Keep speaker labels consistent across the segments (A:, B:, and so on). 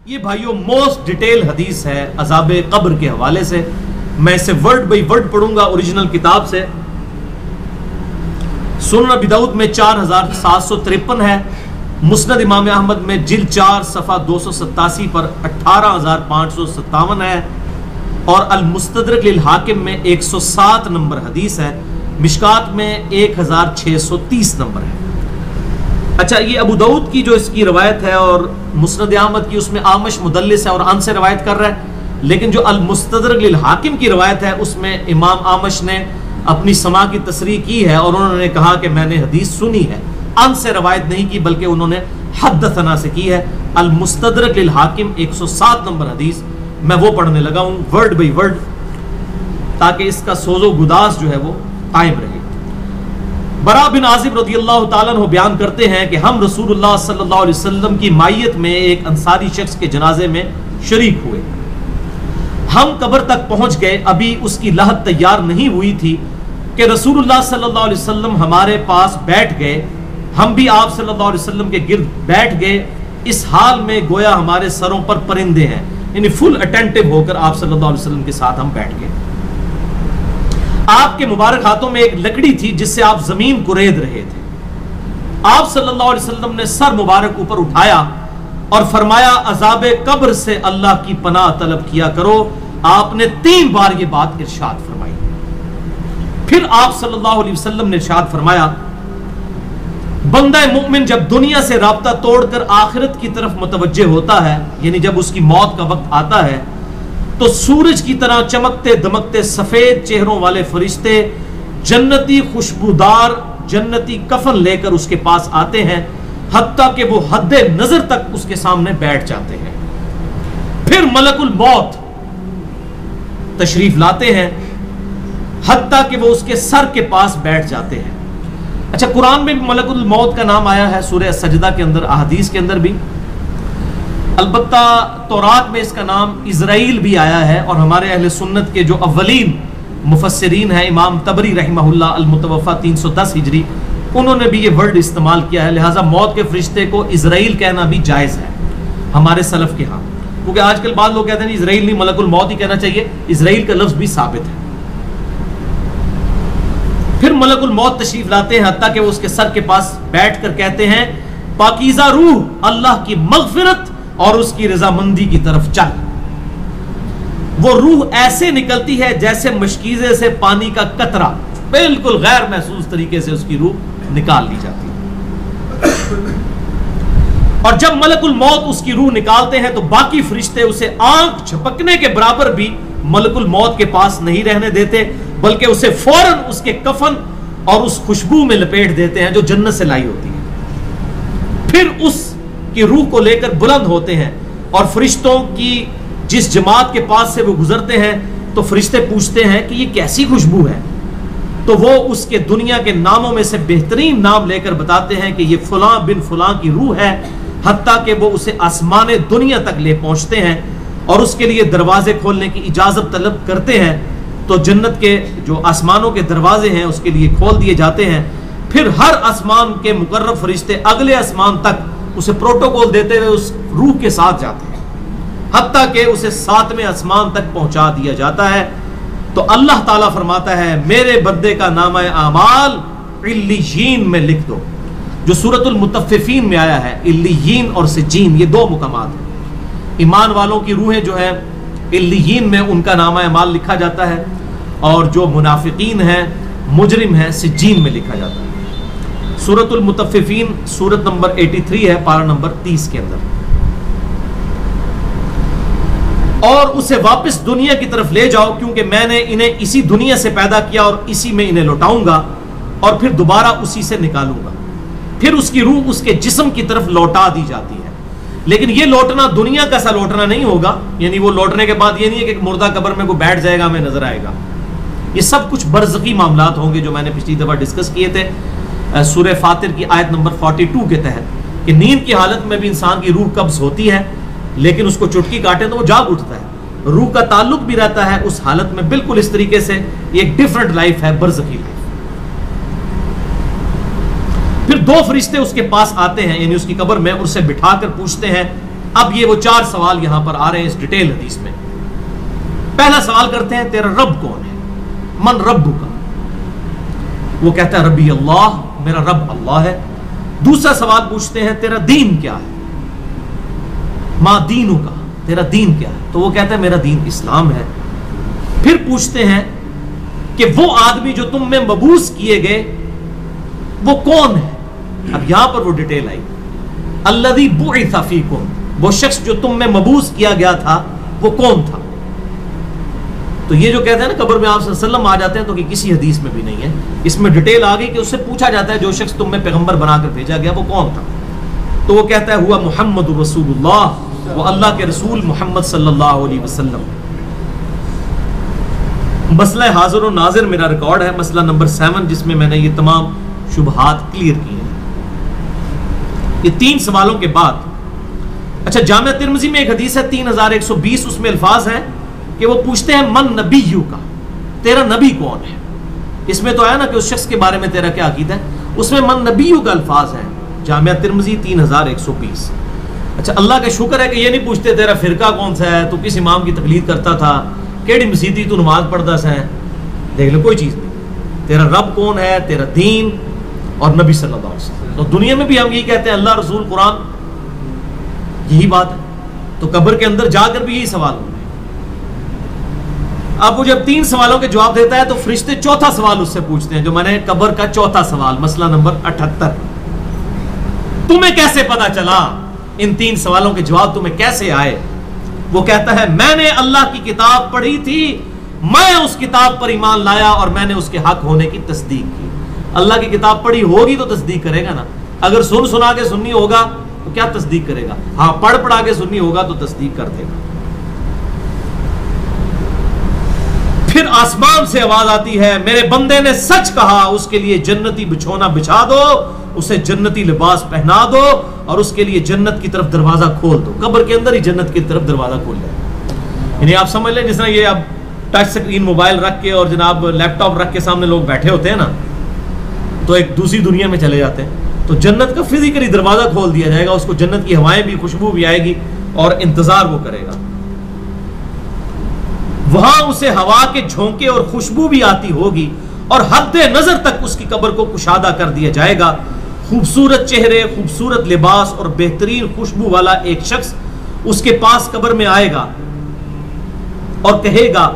A: یہ بھائیوں most detail حدیث ہے عذاب قبر کے حوالے سے. میں اسے ورڈ بائی ورڈ پڑھوں گا اوریجنل کتاب سے. سنن ابی داؤد میں 4753 ہے. مسند امام احمد میں جلد 4 صفحہ 287 پر 18557 ہے. اور المستدرک للحاکم میں 107 نمبر حدیث ہے. مشکات میں 1630 نمبر ہے. اچھا، یہ ابو داؤد کی جو اس کی روایت ہے اور مسند احمد کی، اس میں آمش مدلس ہے اور ان سے روایت کر رہا ہے. لیکن جو المستدرک للحاکم کی روایت ہے اس میں امام آمش نے اپنی سماع کی تصریح کی ہے اور انہوں نے کہا کہ میں نے حدیث سنی ہے. ان سے روایت نہیں کی بلکہ انہوں نے حدثنا سے کی ہے. المستدرک للحاکم 107 نمبر حدیث میں وہ پڑھنے لگا ہوں ورڈ بائی ورڈ، تاکہ اس کا سوز و گداز جو ہے وہ قائم رہے. برا بن عازب رضی اللہ تعالیٰ عنہ بیان کرتے ہیں کہ ہم رسول اللہ صلی اللہ علیہ وسلم کی مائیت میں ایک انصاری شخص کے جنازے میں شریک ہوئے. ہم قبر تک پہنچ گئے، ابھی اس کی لحد تیار نہیں ہوئی تھی کہ رسول اللہ صلی اللہ علیہ وسلم ہمارے پاس بیٹھ گئے. ہم بھی آپ صلی اللہ علیہ وسلم کے گرد بیٹھ گئے، اس حال میں گویا ہمارے سروں پر پرندے ہیں، یعنی فل اٹینٹو ہو کر آپ صلی اللہ علیہ وسلم کے ساتھ ہم بیٹھ گئے. آپ کے مبارک ہاتھوں میں ایک لکڑی تھی جس سے آپ زمین کو رید رہے تھے. آپ صلی اللہ علیہ وسلم نے سر مبارک اوپر اٹھایا اور فرمایا عذاب قبر سے اللہ کی پناہ طلب کیا کرو. آپ نے 3 بار یہ بات ارشاد فرمائی. پھر آپ صلی اللہ علیہ وسلم نے ارشاد فرمایا بندہ مومن جب دنیا سے رابطہ توڑ کر آخرت کی طرف متوجہ ہوتا ہے، یعنی جب اس کی موت کا وقت آتا ہے، تو سورج کی طرح چمکتے دمکتے سفید چہروں والے فرشتے جنتی خوشبودار جنتی کفن لے کر اس کے پاس آتے ہیں، حتیٰ کہ وہ حد نظر تک اس کے سامنے بیٹھ جاتے ہیں. پھر ملک الموت تشریف لاتے ہیں حتیٰ کہ وہ اس کے سر کے پاس بیٹھ جاتے ہیں. اچھا، قرآن میں بھی ملک الموت کا نام آیا ہے، سورہ سجدہ کے اندر، احادیث کے اندر بھی. البتہ تورات میں اس کا نام اسرائیل بھی آیا ہے، اور ہمارے اہل سنت کے جو اولین مفسرین ہیں امام طبری رحمہ اللہ المتوفی 310 ہجری، انہوں نے بھی یہ ورڈ استعمال کیا ہے. لہٰذا موت کے فرشتے کو اسرائیل کہنا بھی جائز ہے ہمارے سلف کے ہاں، کیونکہ آج کل بعض لوگ کہتے ہیں اسرائیل نہیں ملک الموت ہی کہنا چاہیے. اسرائیل کا لفظ بھی ثابت ہے. پھر ملک الموت تشریف لاتے ہیں حتیٰ کہ وہ اس کے سر کے پاس بیٹھ کر کہتے ہیں پاکیزہ روح اللہ کی مغفرت اور اس کی رضامندی کی طرف چل. وہ روح ایسے نکلتی ہے جیسے مشکیزے سے پانی کا قطرہ، بالکل غیر محسوس طریقے سے اس کی روح نکال لی جاتی ہے. اور جب ملک الموت اس کی روح نکالتے ہیں تو باقی فرشتے اسے آنکھ جھپکنے کے برابر بھی ملک الموت کے پاس نہیں رہنے دیتے، بلکہ اسے فوراً اس کے کفن اور اس خوشبو میں لپیٹ دیتے ہیں جو جنت سے لائی ہوتی ہے. پھر اس کی روح کو لے کر بلند ہوتے ہیں اور فرشتوں کی جس جماعت کے پاس سے وہ گزرتے ہیں تو فرشتے پوچھتے ہیں کہ یہ کیسی خوشبو ہے، تو وہ اس کے دنیا کے ناموں میں سے بہترین نام لے کر بتاتے ہیں کہ یہ فلاں بن فلاں کی روح ہے، حتیٰ کہ وہ اسے آسمان دنیا تک لے پہنچتے ہیں اور اس کے لیے دروازے کھولنے کی اجازت طلب کرتے ہیں. تو جنت کے جو آسمانوں کے دروازے ہیں اس کے لیے کھول دیے جاتے ہیں. پھر ہر آسمان کے مقرب فرشتے اگلے آسمان تک اسے پروٹوکول دیتے ہوئے اس روح کے ساتھ جاتے ہیں، حتیٰ کہ اسے 7ویں آسمان تک پہنچا دیا جاتا ہے. تو اللہ تعالیٰ فرماتا ہے میرے بندے کا نامہ اعمال علیین میں لکھ دو، جو سورۃ المطففین میں آیا ہے. علیین اور سجین یہ 2 مقامات ہیں. ایمان والوں کی روحیں جو ہیں علیین میں ان کا نامہ اعمال لکھا جاتا ہے، اور جو منافقین ہیں مجرم ہیں سجین میں لکھا جاتا ہے. سورۃ المطففین سورت نمبر 83 ہے، پارہ نمبر 30 کے اندر. اور اسے واپس دنیا کی طرف لے جاؤ کیونکہ میں نے انہیں اسی دنیا سے پیدا کیا اور اسی میں انہیں لوٹاؤں گا اور پھر دوبارہ اسی سے نکالوں گا. پھر اس کی روح اس کے جسم کی طرف لوٹا دی جاتی ہے. لیکن یہ لوٹنا دنیا کا سا لوٹنا نہیں ہوگا، یعنی وہ لوٹنے کے بعد یہ نہیں ہے کہ مردہ قبر میں کوئی بیٹھ جائے گا ہمیں نظر آئے گا. یہ سب کچھ برزخی معاملات ہوں گے جو میں نے پچھلی دفعہ ڈسکس کیے تھے سورہ فاطر کی آیت نمبر 42 کے تحت، کہ نیند کی حالت میں بھی انسان کی روح قبض ہوتی ہے لیکن اس کو چٹکی کاٹے تو وہ جاگ اٹھتا ہے. روح کا تعلق بھی رہتا ہے اس حالت میں بالکل اس طریقے سے. یہ ایک ڈیفرنٹ لائف ہے، برزخی لائف. پھر 2 فرشتے اس کے پاس آتے ہیں، یعنی اس کی قبر میں، اسے بٹھا کر پوچھتے ہیں اب یہ وہ 4 سوال یہاں پر آ رہے ہیں اس ڈیٹیل حدیث میں. پہلا سوال کرتے ہیں تیرا رب کون ہے؟ من رب کا؟ وہ کہتا ہے ربی اللہ، میرا رب اللہ ہے. دوسرا سوال پوچھتے ہیں تیرا دین کیا ہے؟ ما دینو کا، تیرا دین کیا ہے؟ تو وہ کہتا ہے میرا دین اسلام ہے. پھر پوچھتے ہیں کہ وہ آدمی جو تم میں مبعوث کیے گئے وہ کون ہے؟ اب یہاں پر وہ ڈیٹیل آئی، الذی بعث فیکم، وہ شخص جو تم میں مبعوث کیا گیا تھا وہ کون تھا؟ تو یہ جو کہتے ہیں نا قبر میں آپ صلی اللہ علیہ وسلم آ جاتے ہیں، تو کہ کسی حدیث میں بھی نہیں ہے. اس میں ڈیٹیل آ گئی کہ اس سے پوچھا جاتا ہے جو شخص تم میں پیغمبر بنا کر بھیجا گیا وہ کون تھا؟ تو وہ کہتا ہے ہوا محمد رسول اللہ، وہ اللہ کے رسول محمد صلی اللہ علیہ وسلم. مسئلہ حاضر و ناظر میرا ریکارڈ ہے، مسئلہ نمبر 7، جس میں میں نے یہ تمام شبہات کلیئر کیے ہیں. یہ 3 سوالوں کے بعد اچھا جامعہ ترمذی میں ایک حدیث ہے 3120، اس میں الفاظ ہیں کہ وہ پوچھتے ہیں من نبیو کا، تیرا نبی کون ہے؟ اس میں تو آیا نا کہ اس شخص کے بارے میں تیرا کیا عقیدہ ہے، اس میں من نبیو کا الفاظ ہے جامعہ ترمذی 3120. اچھا اللہ کا شکر ہے کہ یہ نہیں پوچھتے تیرا فرقہ کون سا ہے، تو کس امام کی تقلید کرتا تھا، کیڑی مسیتی تو نماز پڑھتا سا ہے. دیکھ لو کوئی چیز نہیں، تیرا رب کون ہے، تیرا دین اور نبی صلی اللہ علیہ وسلم. تو دنیا میں بھی ہم یہی کہتے ہیں اللہ رسول قرآن، یہی بات ہے. تو قبر کے اندر جا کر بھی یہی سوال ہوں گے. اب وہ جب 3 سوالوں کے جواب دیتا ہے تو فرشتے 4تھا سوال اس سے پوچھتے ہیں، جو میں نے قبر کا 4تھا سوال، مسئلہ نمبر 78، تمہیں کیسے پتا چلا، ان 3 سوالوں کے جواب تمہیں کیسے آئے؟ وہ کہتا ہے میں نے اللہ کی کتاب پڑھی تھی، میں اس کتاب پر ایمان لایا اور میں نے اس کے حق ہونے کی تصدیق کی. اللہ کی کتاب پڑھی ہوگی تو تصدیق کرے گا نا. اگر سنا کے سنی ہوگا تو کیا تصدیق کرے گا؟ ہاں پڑھا کے سنی ہوگا تو تصدیق کر دے گا. پھر آسمان سے آواز آتی ہے میرے بندے نے سچ کہا، اس کے لیے جنتی بچھونا بچھا دو، اسے جنتی لباس پہنا دو اور اس کے لیے جنت کی طرف دروازہ کھول دو. قبر کے اندر ہی جنت کی طرف دروازہ کھول دے. یعنی آپ سمجھ لیں جس طرح یہ اب ٹچ سکرین موبائل رکھ کے اور جناب لیپ ٹاپ رکھ کے سامنے لوگ بیٹھے ہوتے ہیں نا، تو ایک دوسری دنیا میں چلے جاتے ہیں. تو جنت کا فزیکلی دروازہ کھول دیا جائے گا، اس کو جنت کی ہوائیں بھی، خوشبو بھی آئے گی اور انتظار وہ کرے گا. وہاں اسے ہوا کے جھونکے اور خوشبو بھی آتی ہوگی اور حد نظر تک اس کی قبر کو کشادہ کر دیا جائے گا. خوبصورت چہرے، خوبصورت لباس اور بہترین خوشبو والا ایک شخص اس کے پاس قبر میں آئے گا اور کہے گا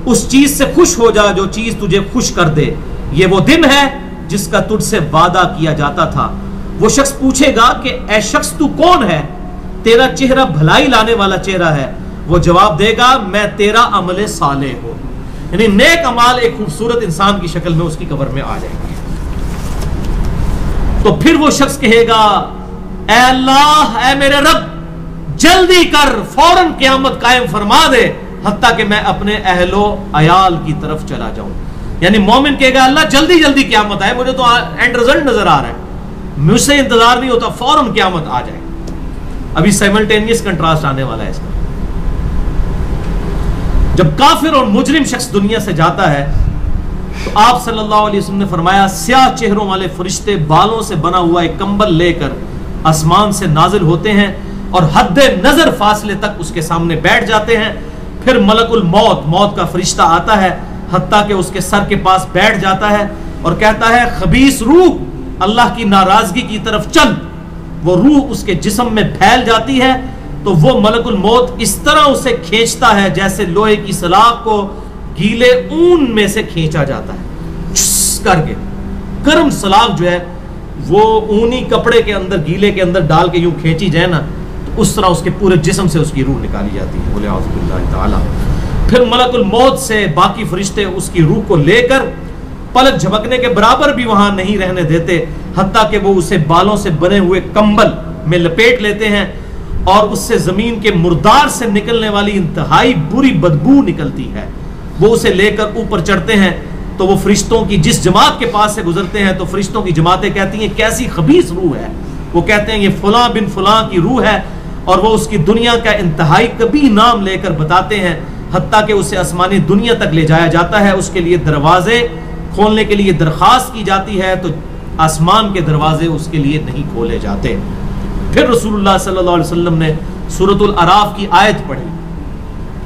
A: اس چیز سے خوش ہو جا جو چیز تجھے خوش کر دے، یہ وہ دن ہے جس کا تجھ سے وعدہ کیا جاتا تھا. وہ شخص پوچھے گا کہ اے شخص تو کون ہے، تیرا چہرہ بھلائی لانے والا چہرہ ہے. وہ جواب دے گا میں تیرا عمل صالح ہوں. یعنی نیک اعمال ایک خوبصورت انسان کی شکل میں اس کی قبر میں آ جائیں گے. تو پھر وہ شخص کہے گا اے اللہ، اے میرے رب، جلدی کر، فوراً قیامت قائم فرما دے حتیٰ کہ میں اپنے اہل و عیال کی طرف چلا جاؤں. یعنی مومن کہے گا اللہ جلدی جلدی قیامت آئے، مجھے تو اینڈ رزلٹ نظر آ رہا ہے، مجھ سے انتظار نہیں ہوتا، فوراً قیامت آ جائے. ابھی سائملٹینیس کنٹراسٹ آنے والا ہے اس کا. جب کافر اور مجرم شخص دنیا سے جاتا ہے تو آپ صلی اللہ علیہ وسلم نے فرمایا سیاہ چہروں والے فرشتے بالوں سے بنا ہوا ایک کمبل لے کر آسمان سے نازل ہوتے ہیں اور حد نظر فاصلے تک اس کے سامنے بیٹھ جاتے ہیں. پھر ملک الموت، موت کا فرشتہ آتا ہے حتیٰ کہ اس کے سر کے پاس بیٹھ جاتا ہے اور کہتا ہے خبیث روح اللہ کی ناراضگی کی طرف چل. وہ روح اس کے جسم میں پھیل جاتی ہے تو وہ ملک الموت اس طرح اسے کھینچتا ہے جیسے لوہے کی سلاخ کو گیلے اون میں سے کھینچا جاتا ہے کر کے. گرم سلاخ جو ہے وہ اونی کپڑے کے اندر، گیلے کے اندر ڈال کے یوں کھینچی جائے نا، تو اس طرح اس کے پورے جسم سے اس کی روح نکالی جاتی ہے. بولے اعوذ باللہ تعالی. پھر ملک الموت سے باقی فرشتے اس کی روح کو لے کر پلک جھپکنے کے برابر بھی وہاں نہیں رہنے دیتے حتیٰ کہ وہ اسے بالوں سے بنے ہوئے کمبل میں لپیٹ لیتے ہیں اور اس سے زمین کے مردار سے نکلنے والی انتہائی بری بدبو نکلتی ہے. وہ اسے لے کر اوپر چڑھتے ہیں تو وہ فرشتوں کی جس جماعت کے پاس سے گزرتے ہیں تو فرشتوں کی جماعتیں کہتی ہیں کیسی خبیث روح ہے. وہ کہتے ہیں یہ فلاں بن فلاں کی روح ہے اور وہ اس کی دنیا کا انتہائی کبھی نام لے کر بتاتے ہیں حتیٰ کہ اسے آسمانی دنیا تک لے جایا جاتا ہے. اس کے لیے دروازے کھولنے کے لیے درخواست کی جاتی ہے تو آسمان کے دروازے اس کے لیے نہیں کھولے جاتے. پھر رسول اللہ صلی اللہ علیہ وسلم نے سورۃ الاعراف کی آیت پڑھی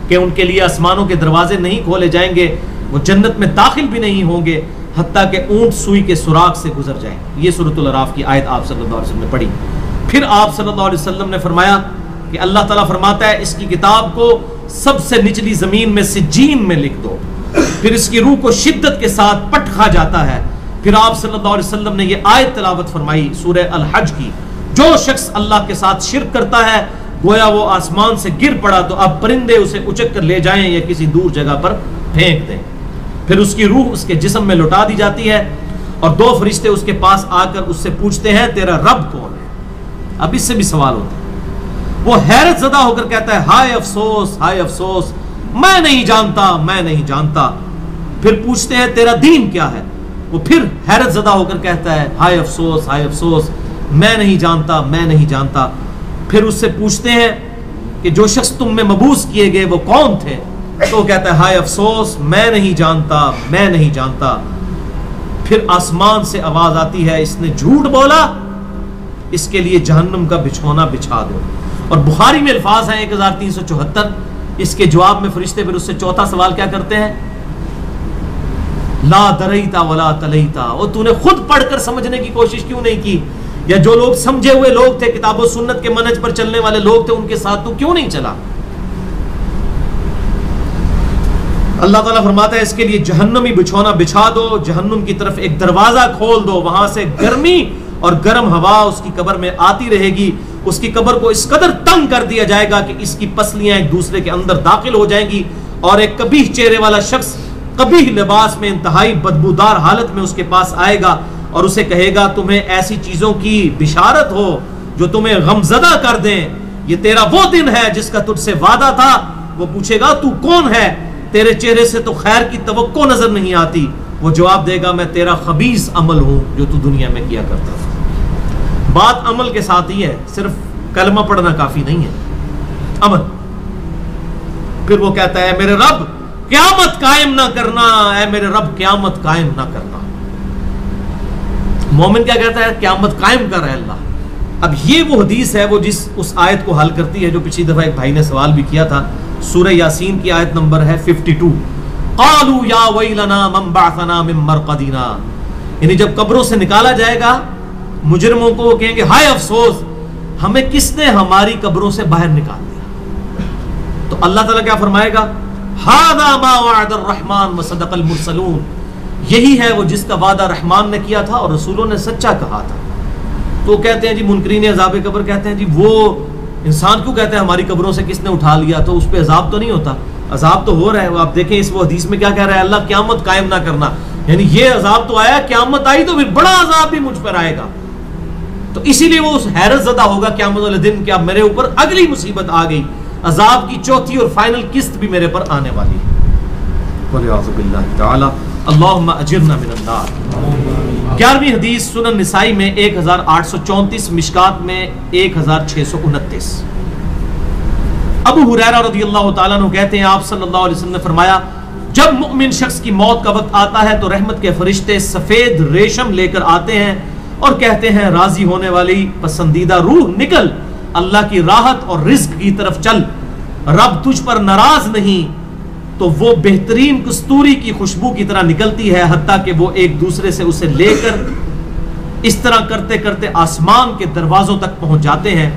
A: کہ ان کے لیے آسمانوں کے دروازے نہیں کھولے جائیں گے، وہ جنت میں داخل بھی نہیں ہوں گے حتیٰ کہ اونٹ سوئی کے سوراخ سے گزر جائیں۔ یہ سورۃ الاعراف کی آیت آپ صلی اللہ علیہ وسلم نے پڑھی۔ پھر آپ صلی اللہ علیہ وسلم نے فرمایا کہ اللہ تعالیٰ فرماتا ہے اس کی کتاب کو سب سے نچلی زمین میں سجین میں لکھ دو، پھر اس کی روح کو شدت کے ساتھ پٹ کھا جاتا ہے۔ پھر آپ صلی اللہ علیہ وسلم نے یہ آیت تلاوت فرمائی سورہ الحج کی، جو شخص اللہ کے ساتھ شرک کرتا ہے گویا وہ آسمان سے گر پڑا تو اب پرندے اسے اچک کر لے جائیں یا کسی دور جگہ پر پھینک دیں، پھر اس کی روح اس کے جسم میں لوٹا دی جاتی ہے اور دو فرشتے اس کے پاس آ کر اس سے پوچھتے ہیں تیرا رب کون ہے؟ اب اس سے بھی سوال ہوتا ہے۔ وہ حیرت زدہ ہو کر کہتا ہے ہائے افسوس، ہائے افسوس، میں نہیں جانتا، میں نہیں جانتا۔ پھر پوچھتے ہیں تیرا دین کیا ہے؟ وہ پھر حیرت زدہ ہو کر کہتا ہے ہائے افسوس، ہائے افسوس، میں نہیں جانتا، میں نہیں جانتا۔ پھر اس سے پوچھتے ہیں کہ جو شخص تم میں مبعوث کیے گئے وہ کون تھے؟ تو وہ کہتا ہے ہائے افسوس، میں نہیں جانتا، میں نہیں جانتا۔ پھر آسمان سے آواز آتی ہے اس نے جھوٹ بولا، اس کے لیے جہنم کا بچھونا بچھا دو۔ اور بخاری میں الفاظ ہیں 1374۔ اس کے جواب میں فرشتے پھر اس سے چوتھا سوال کیا کرتے ہیں؟ لا دریتا ولا تلیتا، اور تو نے خود پڑھ کر سمجھنے کی کوشش کیوں نہیں کی؟ یا جو لوگ سمجھے ہوئے لوگ تھے، کتاب و سنت کے منہج پر چلنے والے لوگ تھے، ان کے ساتھ تو کیوں نہیں چلا؟ اللہ تعالیٰ فرماتا ہے اس کے لیے جہنمی بچھونا بچھا دو، جہنم کی طرف ایک دروازہ کھول دو، وہاں سے گرمی اور گرم ہوا اس کی قبر میں آتی رہے گی۔ اس کی قبر کو اس قدر تنگ کر دیا جائے گا کہ اس کی پسلیاں ایک دوسرے کے اندر داخل ہو جائیں گی، اور ایک قبیح چہرے والا شخص قبیح لباس میں انتہائی بدبودار حالت میں اس کے پاس آئے گا اور اسے کہے گا تمہیں ایسی چیزوں کی بشارت ہو جو تمہیں غمزدہ کر دیں، یہ تیرا وہ دن ہے جس کا تجھ سے وعدہ تھا۔ وہ پوچھے گا تو کون ہے؟ تیرے چہرے سے تو خیر کی توقع نظر نہیں آتی۔ وہ جواب دے گا میں تیرا خبیث عمل ہوں جو تو دنیا میں کیا کرتا تھا۔ بات عمل کے ساتھ ہی ہے، صرف کلمہ پڑھنا کافی نہیں ہے، عمل۔ پھر وہ کہتا ہے میرے رب قیامت قائم نہ کرنا، اے میرے رب قیامت قائم نہ کرنا۔ مومن کیا کہتا ہے؟ قیامت قائم کر رہے اللہ۔ اب یہ وہ حدیث ہے وہ جس اس آیت کو حل کرتی ہے جو پچھلی دفعہ ایک بھائی نے سوال بھی کیا تھا۔ سورہ یاسین کی آیت نمبر ہے 52۔ قالوا یا ویلنا من بعثنا من مرقدنا، یعنی جب قبروں سے نکالا جائے گا مجرموں کو، وہ کہیں گے ہائے افسوس، ہمیں کس نے ہماری قبروں سے باہر نکال دیا؟ تو اللہ تعالیٰ کیا فرمائے گا؟ ھذا ما وعد الرحمن وصدق المرسلون، یہی ہے وہ جس کا وعدہ رحمان نے کیا تھا اور رسولوں نے سچا کہا تھا۔ تو کہتے ہیں جی منکرین عذاب قبر کہتے ہیں جی وہ انسان کیوں کہتے ہیں ہماری قبروں سے کس نے اٹھا لیا؟ تو اس پہ عذاب تو نہیں ہوتا؟ عذاب تو ہو رہا ہے۔ وہ آپ دیکھیں اس وہ حدیث میں کیا کہہ رہا ہے اللہ قیامت قائم نہ کرنا، یعنی یہ عذاب تو آیا، قیامت آئی تو پھر بڑا عذاب بھی مجھ پر آئے گا۔ تو اسی لیے وہ اس حیرت زدہ ہوگا قیامت والے دن کہ اب میرے اوپر اگلی مصیبت آ گئی، عذاب کی چوتھی اور فائنل قسط بھی میرے پر آنے والی ہے۔ وَلِعَوْذُ بِاللَّهِ تَعَالَى اللہم اجرنا من النار۔ 11ویں حدیث سنن نسائی میں 1834، مشکات میں 1629۔ ابو ہریرہ رضی اللہ تعالیٰ عنہ کہتے ہیں آپ صلی اللہ علیہ وسلم نے فرمایا جب مؤمن شخص کی موت کا وقت آتا ہے تو رحمت کے فرشتے سفید ریشم لے کر آتے ہیں اور کہتے ہیں راضی ہونے والی پسندیدہ روح نکل، اللہ کی راحت اور رزق کی طرف چل، رب تجھ پر ناراض نہیں۔ تو وہ بہترین کستوری کی خوشبو کی طرح نکلتی ہے حتیٰ کہ وہ ایک دوسرے سے اسے لے کر اس طرح کرتے کرتے آسمان کے دروازوں تک پہنچ جاتے ہیں۔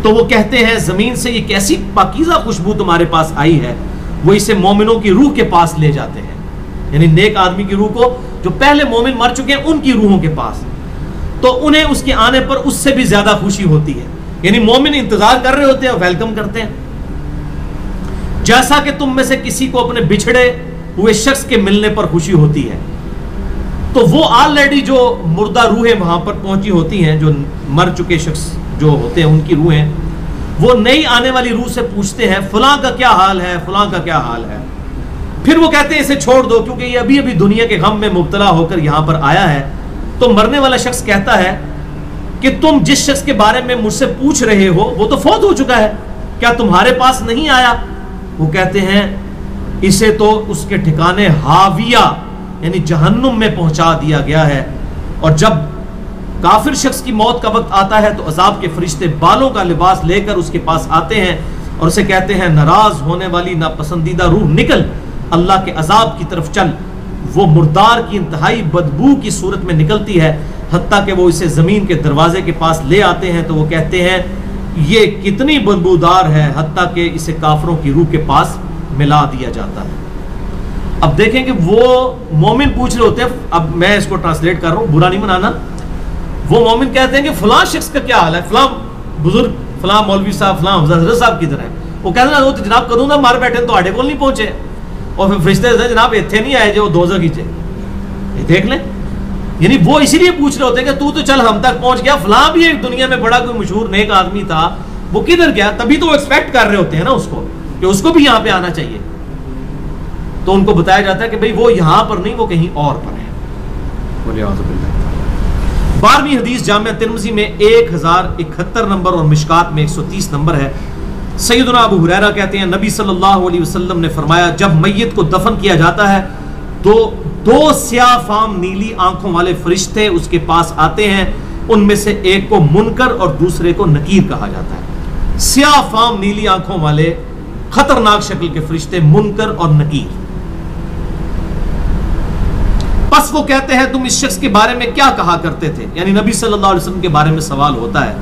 A: تو وہ کہتے ہیں زمین سے یہ کیسی پاکیزہ خوشبو تمہارے پاس آئی ہے؟ وہ اسے مومنوں کی روح کے پاس لے جاتے ہیں، یعنی نیک آدمی کی روح کو، جو پہلے مومن مر چکے ہیں ان کی روحوں کے پاس۔ تو انہیں اس کے آنے پر اس سے بھی زیادہ خوشی ہوتی ہے، یعنی مومن انتظار کر رہے ہوتے ہیں اور ویلکم کرتے ہیں۔ جیسا کہ تم میں سے کسی کو اپنے بچھڑے ہوئے شخص کے ملنے پر خوشی ہوتی ہے۔ تو وہ آلریڈی جو مردہ روحیں وہاں پر پہنچی ہوتی ہیں، جو مر چکے شخص جو ہوتے ہیں ان کی روحیں، وہ نئی آنے والی روح سے پوچھتے ہیں فلاں کا کیا حال ہے، فلاں کا کیا حال ہے۔ پھر وہ کہتے ہیں اسے چھوڑ دو کیونکہ یہ ابھی ابھی دنیا کے غم میں مبتلا ہو کر یہاں پر آیا ہے۔ تو مرنے والا شخص کہتا ہے کہ تم جس شخص کے بارے میں مجھ سے پوچھ رہے ہو وہ تو فوت ہو چکا ہے، کیا تمہارے پاس نہیں آیا؟ وہ کہتے ہیں اسے تو اس کے ٹھکانے ہاویہ یعنی جہنم میں پہنچا دیا گیا ہے، اور جب کافر شخص کی موت کا وقت آتا ہے تو عذاب کے فرشتے بالوں کا لباس لے کر اس کے پاس آتے ہیں اور اسے کہتے ہیں ناراض ہونے والی ناپسندیدہ روح نکل، اللہ کے عذاب کی طرف چل۔ وہ مردار کی انتہائی بدبو کی صورت میں نکلتی ہے، حتیٰ کہ وہ اسے زمین کے دروازے کے پاس لے آتے ہیں تو وہ کہتے ہیں یہ کتنی بدبودار ہے، حتیٰ کہ اسے کافروں کی روح کے پاس ملا دیا جاتا ہے۔ اب دیکھیں کہ وہ مومن پوچھ رہے ہوتے ہیں، اب میں اس کو ٹرانسلیٹ کر رہا ہوں، برا نہیں منانا۔ وہ مومن کہتے ہیں کہ فلاں شخص کا کیا حال ہے، فلاں بزرگ، فلاں مولوی صاحب، فلاں حضرت صاحب کدھر ہے؟ وہ کہتے ہیں وہ تو جناب کدوں نہ مار بیٹھے تو آڈے کول نہیں پہنچے، اور پھر فرشتے جناب اتنے نہیں آئے جو دوزخ کھینچے، یہ دیکھ لیں۔ یعنی وہ اسی لیے پوچھ رہے ہوتے ہیں کہ تو چل ہم تک پہنچ گیا، فلاں بھی ایک دنیا میں بڑا کوئی مشہور نیک آدمی تھا، وہ کدھر گیا؟ تبھی تو وہ ایکسپیکٹ کر رہے ہوتے ہیں نا اس کو کہ اس کو بھی یہاں پہ آنا چاہیے۔ تو ان کو بتایا جاتا ہے کہ بھئی وہ یہاں پر نہیں، وہ کہیں اور پر ہے۔ 12ویں حدیث جامع ترمذی میں 1071 نمبر اور مشکات میں 130 نمبر ہے۔ سیدنا ابو ہریرہ کہتے ہیں نبی صلی اللہ علیہ وسلم نے فرمایا جب میت کو دفن کیا جاتا ہے تو 2 سیاہ فام نیلی آنکھوں والے فرشتے اس کے پاس آتے ہیں، ان میں سے ایک کو منکر اور دوسرے کو نکیر کہا جاتا ہے۔ سیاہ فام نیلی آنکھوں والے خطرناک شکل کے فرشتے منکر اور نکیر۔ پس وہ کہتے ہیں تم اس شخص کے بارے میں کیا کہا کرتے تھے، یعنی نبی صلی اللہ علیہ وسلم کے بارے میں سوال ہوتا ہے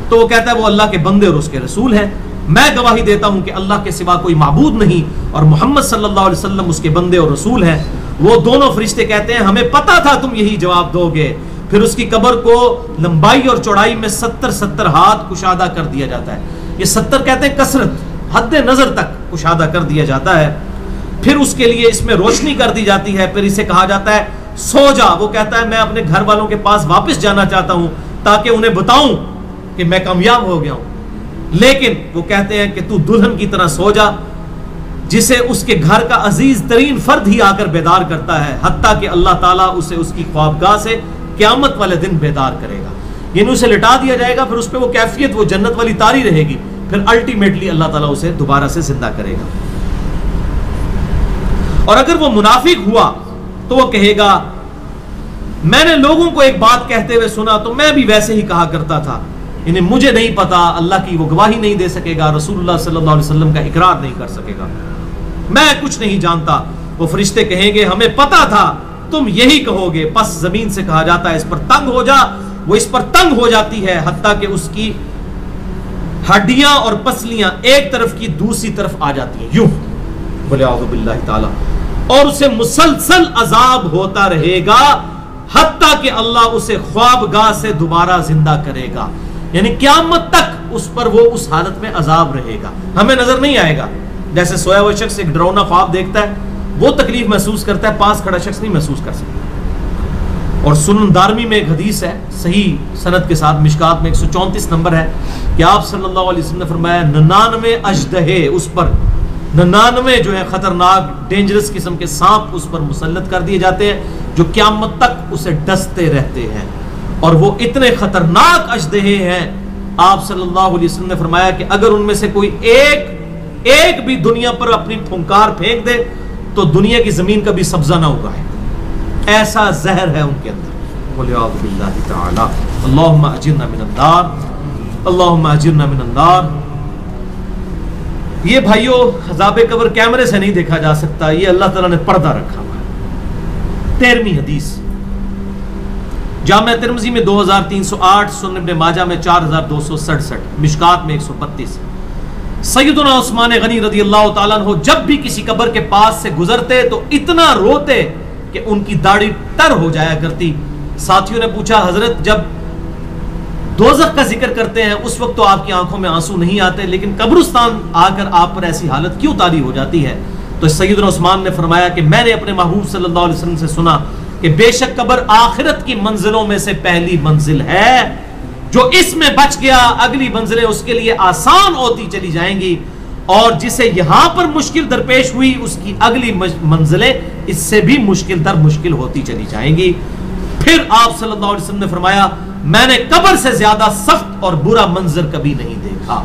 A: تو وہ کہتا ہے وہ اللہ کے بندے اور اس کے رسول ہیں، میں گواہی دیتا ہوں کہ اللہ کے سوا کوئی معبود نہیں اور محمد صلی اللہ علیہ وسلم اس کے بندے اور رسول ہیں۔ وہ دونوں فرشتے کہتے ہیں ہمیں پتا تھا تم یہی جواب دو گے۔ پھر اس کی قبر کو لمبائی اور چوڑائی میں 70 ہاتھ کشادہ کر دیا جاتا ہے۔ یہ 70 کہتے ہیں کثرت، حد نظر تک کشادہ کر دیا جاتا ہے۔ پھر اس کے لیے اس میں روشنی کر دی جاتی ہے، پھر اسے کہا جاتا ہے سو جا۔ وہ کہتا ہے میں اپنے گھر والوں کے پاس واپس جانا چاہتا ہوں تاکہ انہیں بتاؤں کہ میں کامیاب ہو گیا ہوں، لیکن وہ کہتے ہیں کہ تو دلہن کی طرح سو جا جسے اس کے گھر کا عزیز ترین فرد ہی آ کر بیدار کرتا ہے، حتیٰ کہ اللہ تعالیٰ اسے اس کی خوابگاہ سے قیامت والے دن بیدار کرے گا، یعنی اسے لٹا دیا جائے گا، پھر اس پہ وہ کیفیت وہ جنت والی تاری رہے گی، پھر الٹیمیٹلی اللہ تعالیٰ اسے دوبارہ سے زندہ کرے گا۔ اور اگر وہ منافق ہوا تو وہ کہے گا میں نے لوگوں کو ایک بات کہتے ہوئے سنا تو میں بھی ویسے ہی کہا کرتا تھا، یعنی مجھے نہیں پتا، اللہ کی وہ گواہی نہیں دے سکے گا، رسول اللہ صلی اللہ علیہ وسلم کا اقرار نہیں کر سکے گا، میں کچھ نہیں جانتا۔ وہ فرشتے کہیں گے ہمیں پتا تھا تم یہی کہو گے، پس زمین سے کہا جاتا ہے اس پر تنگ ہو جا، وہ اس پر تنگ ہو جاتی ہے حتیٰ کہ اس کی ہڈیاں اور پسلیاں ایک طرف کی دوسری طرف آ جاتی ہیں، یوں بولے اعوذ باللہ تعالی، اور اسے مسلسل عذاب ہوتا رہے گا حتیٰ کہ اللہ اسے خوابگاہ سے دوبارہ زندہ کرے گا، یعنی قیامت تک اس پر وہ اس حالت میں عذاب رہے گا، ہمیں نظر نہیں آئے گا۔ جیسے سویا ہوا شخص ایک ڈراؤنا خواب دیکھتا ہے وہ تکلیف محسوس کرتا ہے، پاس کھڑا شخص نہیں محسوس کر سکتا۔ اور سنن دارمی میں ایک حدیث ہے صحیح سند کے ساتھ، مشکات میں 134 نمبر ہے کہ آپ صلی اللہ علیہ وسلم نے فرمایا 99 اژدہے اس پر، 99 جو ہے خطرناک ڈینجرس قسم کے سانپ اس پر مسلط کر دیے جاتے ہیں جو قیامت تک اسے ڈستے رہتے ہیں، اور وہ اتنے خطرناک اژدہے ہیں آپ صلی اللہ علیہ وسلم نے فرمایا کہ اگر ان میں سے کوئی ایک بھی دنیا پر اپنی پھنکار پھینک دے تو دنیا کی زمین کا بھی سبزہ نہ اگائے، ایسا زہر ہے ان کے اندر۔ بولے اعوذ باللہ تعالی، اللہم اجرنا من النار، اللہم اجرنا من النار۔ یہ بھائیو عذاب قبر کیمرے سے نہیں دیکھا جا سکتا، یہ اللہ تعالیٰ نے پردہ رکھا ہوا ہے۔ 13ویں حدیث جامع ترمذی میں 2308، سنن ابن ماجہ میں 4267، مشکات میں 132۔ سیدنا عثمان غنی رضی اللہ تعالیٰ عنہ جب بھی کسی قبر کے پاس سے گزرتے تو اتنا روتے کہ ان کی داڑھی تر ہو جایا کرتی۔ ساتھیوں نے پوچھا حضرت جب دوزخ کا ذکر کرتے ہیں اس وقت تو آپ کی آنکھوں میں آنسو نہیں آتے، لیکن قبرستان آ کر آپ پر ایسی حالت کیوں طاری ہو جاتی ہے؟ تو سیدنا عثمان نے فرمایا کہ میں نے اپنے محبوب صلی اللہ علیہ وسلم سے سنا کہ بے شک قبر آخرت کی منزلوں میں سے پہلی منزل ہے، جو اس میں بچ گیا اگلی منزلیں اس کے لیے آسان ہوتی چلی جائیں گی، اور جسے یہاں پر مشکل درپیش ہوئی اس کی اگلی منزلیں اس سے بھی مشکل در مشکل ہوتی چلی جائیں گی۔ پھر آپ صلی اللہ علیہ وسلم نے فرمایا میں نے قبر سے زیادہ سخت اور برا منظر کبھی نہیں دیکھا۔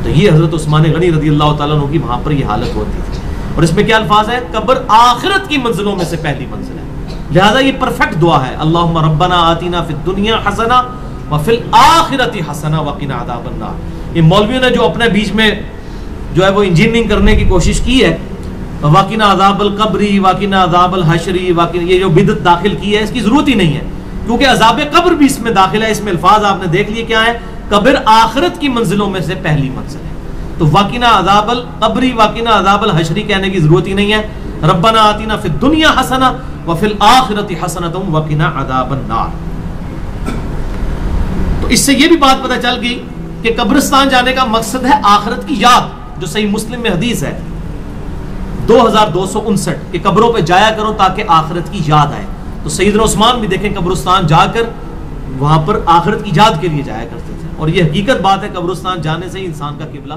A: تو یہ حضرت عثمان غنی رضی اللہ تعالیٰ عنہ کی وہاں پر یہ حالت ہوتی تھی، اور اس میں کیا الفاظ ہے؟ قبر آخرت کی منزلوں میں سے پہلی منزل ہے، لہذا یہ پرفیکٹ دعا ہے، اللہم ربنا آتینا فی الدنیا حسنہ وفی الآخرۃ حسنہ وقنا عذاب النار۔ یہ مولویوں نے جو اپنے بیچ میں جو ہے وہ انجینئرنگ کرنے کی کوشش کی ہے، وقنا عذاب القبری، وقنا عذاب الحشری، یہ جو بدعت داخل کی ہے، اس کی ضرورت ہی نہیں ہے، کیونکہ عذاب قبر بھی اس میں داخل ہے۔ اس میں الفاظ آپ نے دیکھ لیے کیا ہے، قبر آخرت کی منزلوں میں سے پہلی منزل ہے، تو وقنا عذاب القبری وقنا عذاب الحشری کہنے کی ضرورت ہی نہیں ہے۔ ربنا آتینا فی الدنیا حسنہ وفی الآخرۃ حسنۃ وقنا عذاب النار۔ تو اس سے یہ بھی بات پتہ چل گئی کہ قبرستان جانے کا مقصد ہے آخرت کی یاد، جو صحیح مسلم میں حدیث ہے 2259 کہ قبروں پہ جایا کرو تاکہ آخرت کی یاد آئے۔ تو سیدنا عثمان بھی دیکھیں قبرستان جا کر وہاں پر آخرت کی یاد کے لیے جایا کرتے تھے، اور یہ حقیقت بات ہے، قبرستان جانے سے ہی انسان کا قبلہ